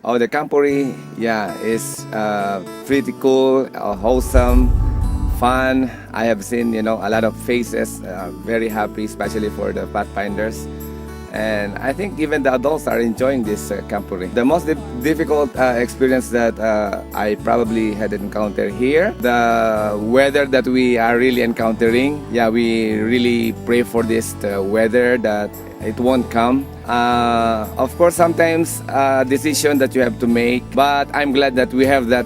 Oh, the Camporee, yeah, is pretty cool, wholesome, fun. I have seen, a lot of faces, very happy, especially for the pathfinders. And I think even the adults are enjoying this Camporee. The most difficult experience that I probably had encountered here, the weather that we are really encountering. Yeah, we really pray for this weather that it won't come. Of course, sometimes decision that you have to make, but I'm glad that we have that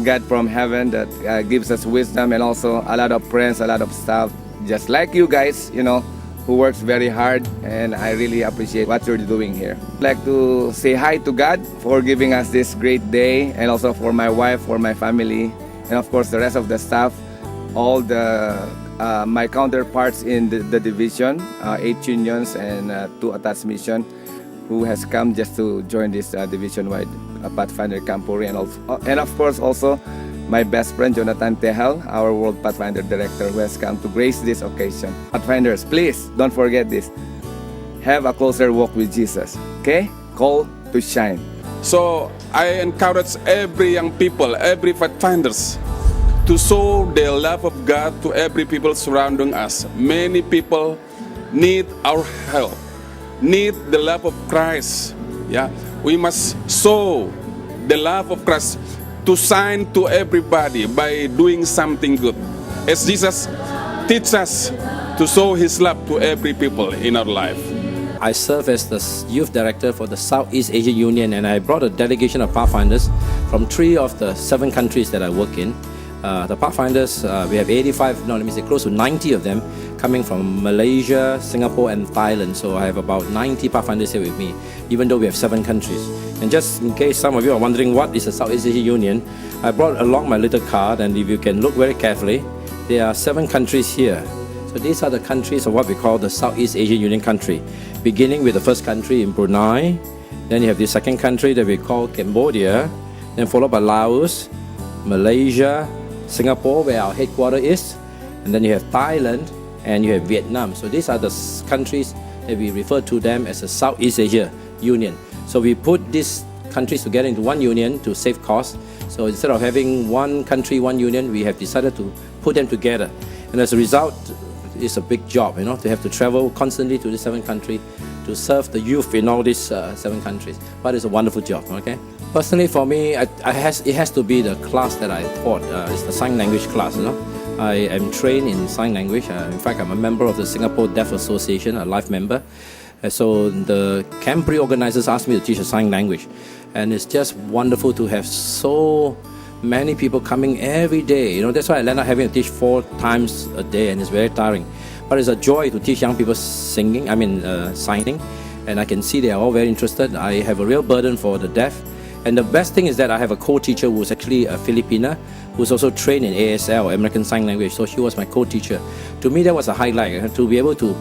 God from heaven that gives us wisdom and also a lot of friends, a lot of staff, just like you guys, who works very hard, and I really appreciate what you're doing here. I'd like to say hi to God for giving us this great day, and also for my wife, for my family, and of course the rest of the staff, all the my counterparts in the division, 8 unions and 2 attached mission, who has come just to join this division-wide Pathfinder Camporee, and of course also my best friend Jonathan Tehel, our World Pathfinder Director, who has come to grace this occasion. Pathfinders, please don't forget this. Have a closer walk with Jesus. Okay? Call to shine. So I encourage every young people, every Pathfinders, to show the love of God to every people surrounding us. Many people need our help, need the love of Christ. Yeah, we must show the love of Christ to shine to everybody by doing something good, as Jesus teaches us to show His love to every people in our life. I serve as the youth director for the Southeast Asian Union, and I brought a delegation of Pathfinders from 3 of the 7 countries that I work in. The Pathfinders, we have 85, no, let me say close to 90 of them coming from Malaysia, Singapore and Thailand. So I have about 90 Pathfinders here with me, even though we have 7 countries. And just in case some of you are wondering what is the Southeast Asian Union, I brought along my little card, and if you can look very carefully, there are 7 countries here. So these are the countries of what we call the Southeast Asian Union country, beginning with the first country in Brunei, then you have the second country that we call Cambodia, then followed by Laos, Malaysia, Singapore, where our headquarters is, and then you have Thailand, and you have Vietnam. So these are the countries that we refer to them as the Southeast Asia Union. So we put these countries together into one union to save costs. So instead of having one country, one union, we have decided to put them together. And as a result, it's a big job, to have to travel constantly to the 7 countries to serve the youth in all these 7 countries. But it's a wonderful job, okay? Personally, for me, it has to be the class that I taught. It's the sign language class, I am trained in sign language. In fact, I'm a member of the Singapore Deaf Association, a life member. So the Camporee organizers asked me to teach a sign language. And it's just wonderful to have so many people coming every day. That's why I end up having to teach 4 times a day, and it's very tiring. But it's a joy to teach young people signing. And I can see they are all very interested. I have a real burden for the deaf. And the best thing is that I have a co-teacher who's actually a Filipina, who's also trained in ASL, American Sign Language. So she was my co-teacher. To me, that was a highlight, to be able to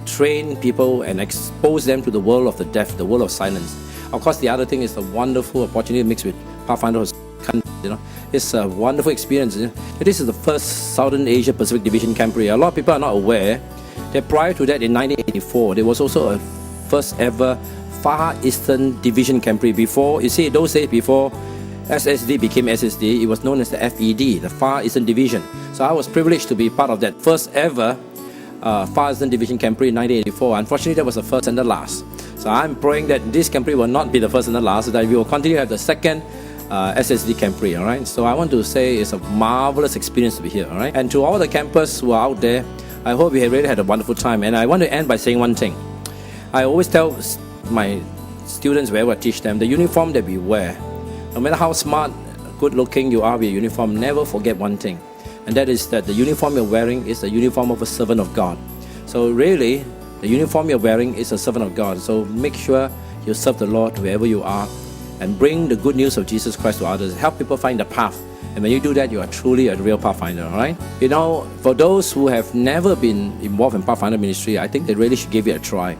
train people and expose them to the world of the deaf, the world of silence. Of course, the other thing is the wonderful opportunity mixed with Pathfinders. It's a wonderful experience. This is the first Southern Asia Pacific Division Camporee. A lot of people are not aware that prior to that, in 1984, there was also a first ever Far Eastern Division Camporee. Before, you see, those days before SSD became SSD, it was known as the FED, the Far Eastern Division. So I was privileged to be part of that first ever Far Eastern Division Camporee in 1984. Unfortunately, that was the first and the last. So I'm praying that this Camporee will not be the first and the last, so that we will continue to have the second SSD Camporee, all right? So I want to say it's a marvelous experience to be here, all right? And to all the campers who are out there, I hope you have really had a wonderful time. And I want to end by saying one thing. I always tell my students wherever I teach them, the uniform that we wear, no matter how smart, good looking you are with your uniform, never forget one thing. And that is that the uniform you're wearing is the uniform of a servant of God. So really, the uniform you're wearing is a servant of God. So make sure you serve the Lord wherever you are and bring the good news of Jesus Christ to others. Help people find the path. And when you do that, you are truly a real Pathfinder, all right? For those who have never been involved in Pathfinder ministry, I think they really should give it a try.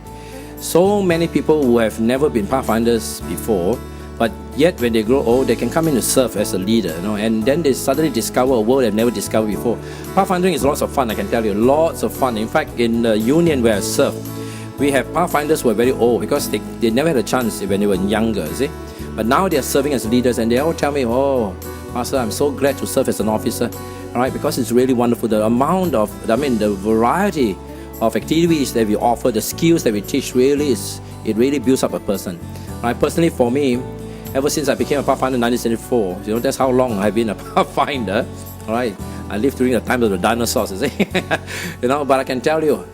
So many people who have never been Pathfinders before, but yet when they grow old, they can come in to serve as a leader, and then they suddenly discover a world they've never discovered before. Pathfinding is lots of fun, I can tell you, lots of fun. In fact, in the union where I serve, we have Pathfinders who are very old because they never had a chance when they were younger, see? But now they are serving as leaders, and they all tell me, "Oh, Pastor, I'm so glad to serve as an officer." All right, because it's really wonderful. The amount of, the variety of activities that we offer, the skills that we teach, it really builds up a person. All right, personally, for me, ever since I became a pathfinder in 1974, that's how long I've been a pathfinder. All right, I lived during the time of the dinosaurs, you see. But I can tell you,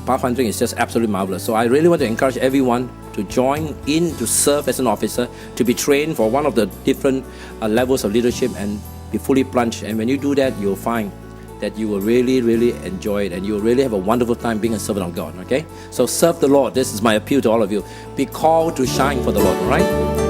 pathfinding is just absolutely marvelous. So I really want to encourage everyone to join in to serve as an officer, to be trained for one of the different levels of leadership, and be fully plunged. And when you do that, you'll find that you will really, really enjoy it, and you will really have a wonderful time being a servant of God. Okay, so serve the Lord. This is my appeal to all of you. Be called to shine for the Lord. All right.